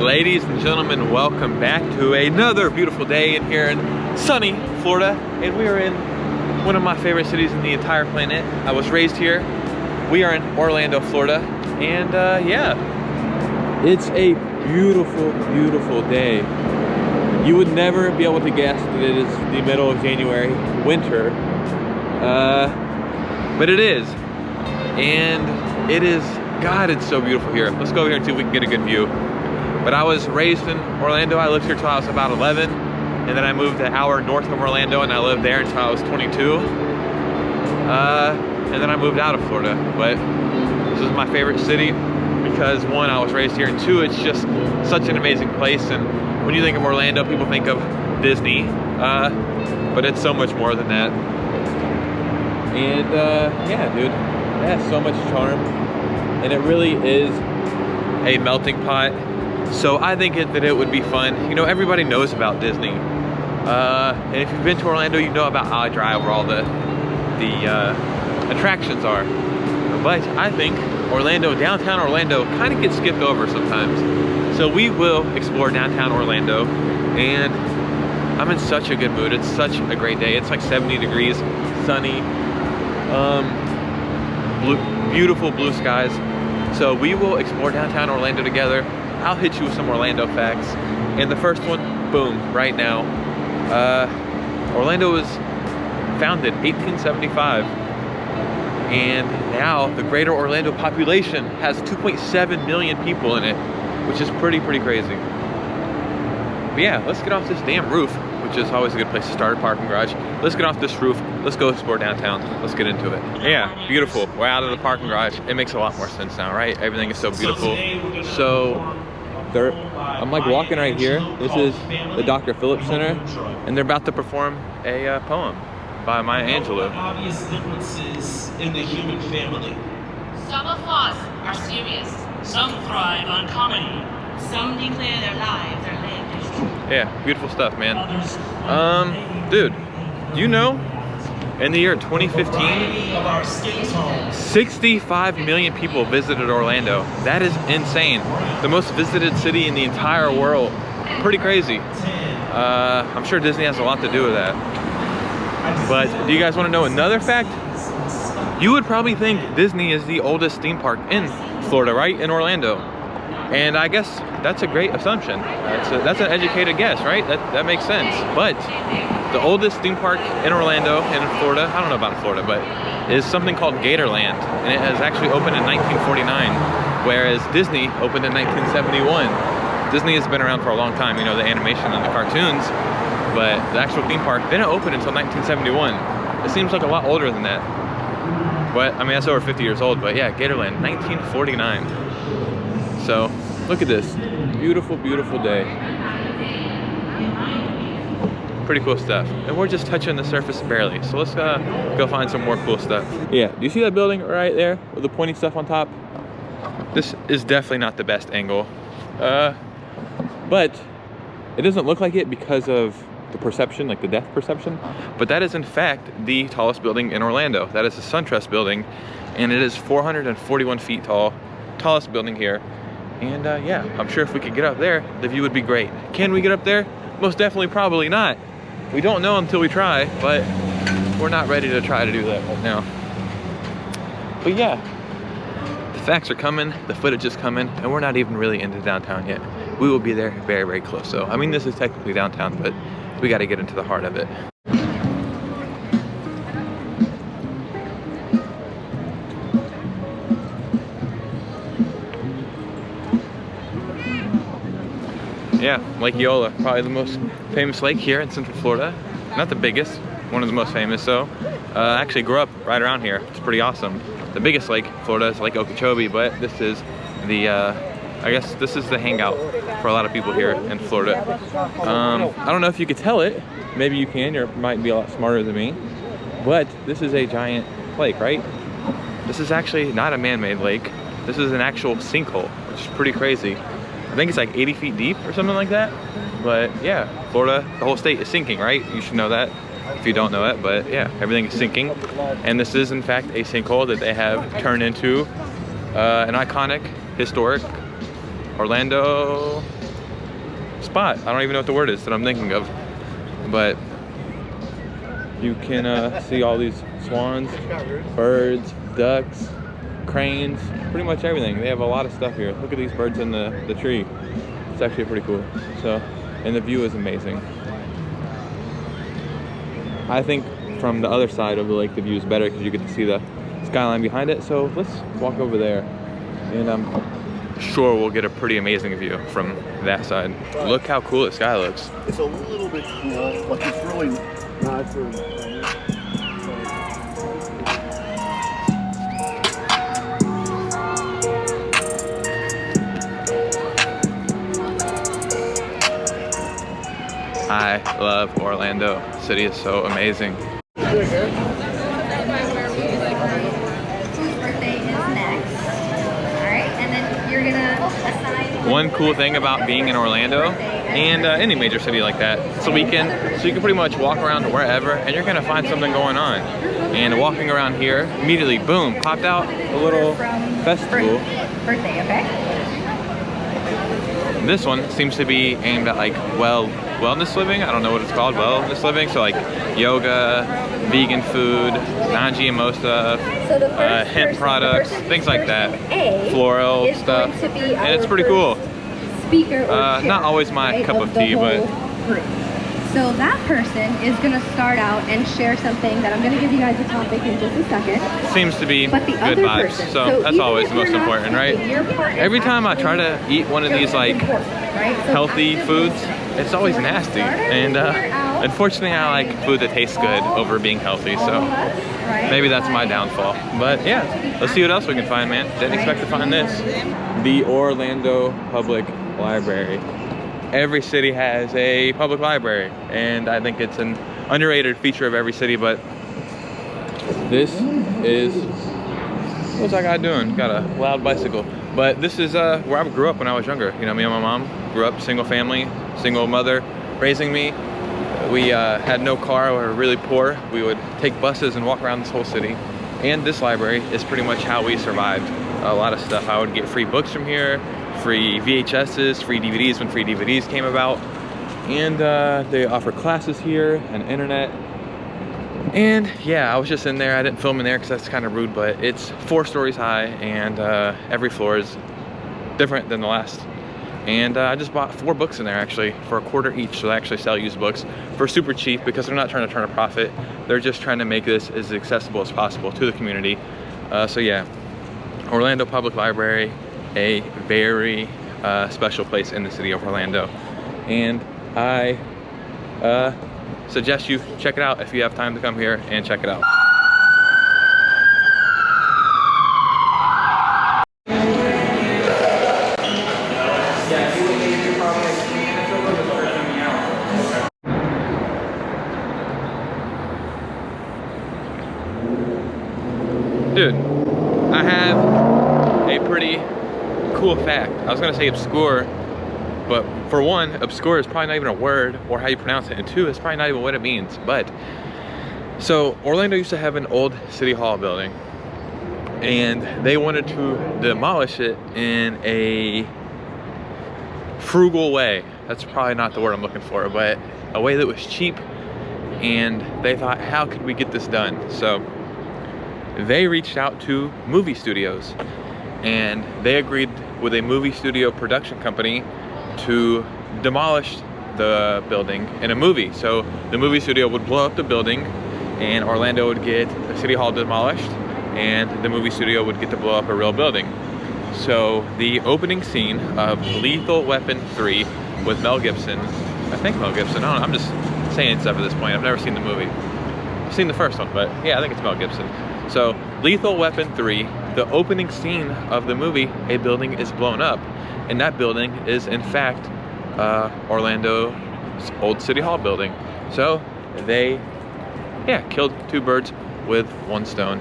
Ladies and gentlemen, welcome back to another beautiful day in here in sunny Florida. And we are in one of my favorite cities in the entire planet. I was raised here. We are in Orlando, Florida. And yeah, it's a beautiful, beautiful day. You would never be able to guess that it is the middle of January, winter. But it is. And it is, God, it's so beautiful here. Let's go over here and see if we can get a good view. But I was raised in Orlando. I lived here till I was about 11. And then I moved an hour north of Orlando and I lived there until I was 22. And then I moved out of Florida. But this is my favorite city because one, I was raised here, and two, it's just such an amazing place. And when you think of Orlando, people think of Disney. But it's so much more than that. And yeah, dude, it has so much charm. And it really is a melting pot. So I think that it would be fun. You know, everybody knows about Disney. And if you've been to Orlando, you know about how I drive where all the attractions are. But I think Orlando, downtown Orlando, kind of gets skipped over sometimes. So we will explore downtown Orlando. And I'm in such a good mood. It's such a great day. It's like 70 degrees, sunny, beautiful blue skies. So we will explore downtown Orlando together. I'll hit you with some Orlando facts. And the first one, boom, right now. Orlando was founded 1875. And now the greater Orlando population has 2.7 million people in it, which is pretty crazy. But yeah, let's get off this damn roof, which is always a good place to start a parking garage. Let's get off this roof. Let's go explore downtown. Let's get into it. Yeah, beautiful. We're out of the parking garage. It makes a lot more sense now, right? Everything is so beautiful. So I'm like walking right here. This is the Dr. Phillips Center, and they're about to perform a poem by Maya Angelou. Obvious differences in the human family. Some of us are serious. Some thrive on comedy. Some declare their lives are lived. Yeah, beautiful stuff, man. Dude, you know, in the year 2015, 65 million people visited Orlando. That is insane. The most visited city in the entire world. Pretty crazy. I'm sure Disney has a lot to do with that. But do you guys want to know another fact? You would probably think Disney is the oldest theme park in Florida, right? In Orlando. And I guess that's a great assumption. That's an educated guess, right? That makes sense. But the oldest theme park in Orlando, in Florida, I don't know about Florida, but is something called Gatorland. And it has actually opened in 1949, whereas Disney opened in 1971. Disney has been around for a long time, you know, the animation and the cartoons, but the actual theme park didn't open until 1971. It seems like a lot older than that. But, I mean, that's over 50 years old, but yeah, Gatorland, 1949. So, look at this. Beautiful, beautiful day. Pretty cool stuff. And we're just touching the surface barely. So let's go find some more cool stuff. Yeah, do you see that building right there with the pointy stuff on top? This is definitely not the best angle. But it doesn't look like it because of the perception, like the depth perception. But that is in fact the tallest building in Orlando. That is the Suntrust Building. And it is 441 feet tall. Tallest building here. And yeah, I'm sure if we could get up there, the view would be great. Can we get up there? Most definitely, probably not. We don't know until we try, but we're not ready to try to do that right now. But yeah, the facts are coming, the footage is coming, and we're not even really into downtown yet. We will be there very close. So, I mean, this is technically downtown, but we got to get into the heart of it. Yeah, Lake Eola, probably the most famous lake here in Central Florida. Not the biggest, one of the most famous though. I actually grew up right around here. It's pretty awesome. The biggest lake in Florida is Lake Okeechobee, but this is the, I guess this is the hangout for a lot of people here in Florida. I don't know if you could tell it. Maybe you can, you might be a lot smarter than me. But this is a giant lake, right? This is actually not a man-made lake. This is an actual sinkhole, which is pretty crazy. I think it's like 80 feet deep or something like that. But yeah, Florida, the whole state is sinking, right? You should know that if you don't know it, but yeah, everything is sinking. And this is in fact a sinkhole that they have turned into an iconic, historic Orlando spot. I don't even know what the word is that I'm thinking of. But you can see all these swans, birds, ducks, cranes, pretty much everything. They have a lot of stuff here. Look at these birds in the tree. It's actually pretty cool. So, and the view is amazing. I think from the other side of the lake, the view is better because you get to see the skyline behind it. So let's walk over there, and I'm sure we'll get a pretty amazing view from that side. Look how cool the sky looks. It's a little bit cool, but it's really not very funny. I love Orlando. The city is so amazing. Whose birthday is next? All right, and then you're gonna assign. One cool thing about being in Orlando and any major city like that, it's a weekend, so you can pretty much walk around wherever and you're gonna find something going on. And walking around here, immediately, boom, popped out a little festival. Birthday, okay? This one seems to be aimed at like wellness living. I don't know what it's called, wellness living. So like yoga, vegan food, non-GMO stuff, hemp products, things like that, floral stuff, and it's pretty cool. Not always my cup of tea, but so that person is going to start out and share something that I'm going to give you guys a topic in just a second. Seems to be good vibes, so that's always the most important, right? Every time I try to eat one of these like healthy foods, it's always nasty, and unfortunately I like food that tastes good over being healthy, so maybe that's my downfall. But yeah, let's see what else we can find, man. Didn't expect to find this. The Orlando Public Library. Every city has a public library, and I think it's an underrated feature of every city. But this is, what's that guy doing? Got a loud bicycle. But this is where I grew up when I was younger. You know, me and my mom grew up single family, single mother raising me. We had no car, we were really poor. We would take buses and walk around this whole city. And this library is pretty much how we survived a lot of stuff. I would get free books from here, free VHSs, free DVDs when free DVDs came about. And they offer classes here and internet. And yeah, I was just in there. I didn't film in there because that's kind of rude, but it's 4 stories high, and every floor is different than the last. And I just bought 4 books in there actually for $1 each. So they actually sell used books for super cheap because they're not trying to turn a profit. They're just trying to make this as accessible as possible to the community. So yeah, Orlando Public Library, a very special place in the city of Orlando. And I suggest you check it out if you have time to come here and check it out. Dude, I have a pretty cool fact. I was gonna say obscure, but for one, obscure is probably not even a word or how you pronounce it, and 2, it's probably not even what it means. But so Orlando used to have an old city hall building, and they wanted to demolish it in a frugal way. That's probably not the word I'm looking for, but a way that was cheap. And they thought, how could we get this done? So they reached out to movie studios, and they agreed with a movie studio production company to demolish the building in a movie. So the movie studio would blow up the building, and Orlando would get the city hall demolished, and the movie studio would get to blow up a real building. So the opening scene of Lethal Weapon 3 with Mel Gibson, I think Mel Gibson, I don't know, I'm just saying stuff at this point. I've never seen the movie. I've seen the first one, but yeah, I think it's Mel Gibson. So Lethal Weapon 3, the opening scene of the movie, a building is blown up, and that building is in fact Orlando's old city hall building. So they, yeah, killed 2 birds with 1 stone.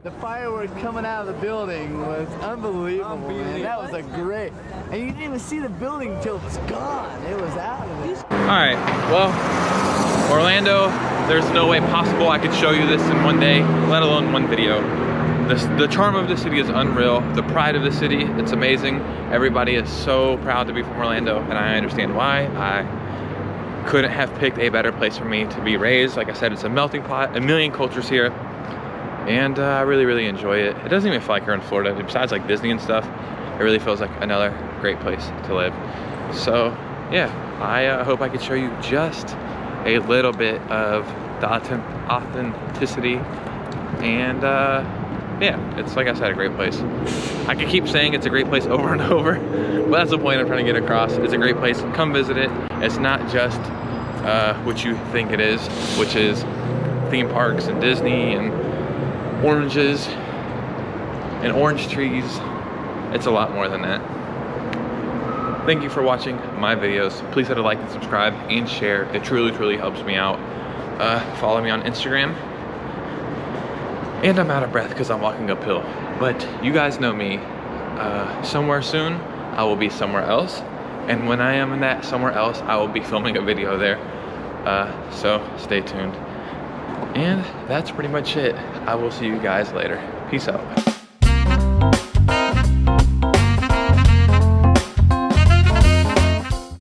The fireworks coming out of the building was unbelievable, man. That was a great, and you didn't even see the building until it's gone. It was out of it. All right, well, Orlando, there's no way possible I could show you this in one day, let alone one video. The charm of the city is unreal. The pride of the city, it's amazing. Everybody is so proud to be from Orlando, and I understand why. I couldn't have picked a better place for me to be raised. Like I said, it's a melting pot, a million cultures here, and I really, really enjoy it. It doesn't even feel like you're in Florida. Besides like Disney and stuff, it really feels like another great place to live. So yeah, I hope I could show you just a little bit of the authenticity, and yeah, it's like I said, a great place. I can keep saying it's a great place over and over, but that's the point I'm trying to get across. It's a great place. Come visit it. It's not just what you think it is, which is theme parks and Disney and oranges and orange trees. It's a lot more than that. Thank you for watching my videos. Please hit a like and subscribe and share. It truly, truly helps me out. Follow me on Instagram. And I'm out of breath because I'm walking uphill. But you guys know me. Somewhere soon, I will be somewhere else. And when I am in that somewhere else, I will be filming a video there. So stay tuned. And that's pretty much it. I will see you guys later. Peace out.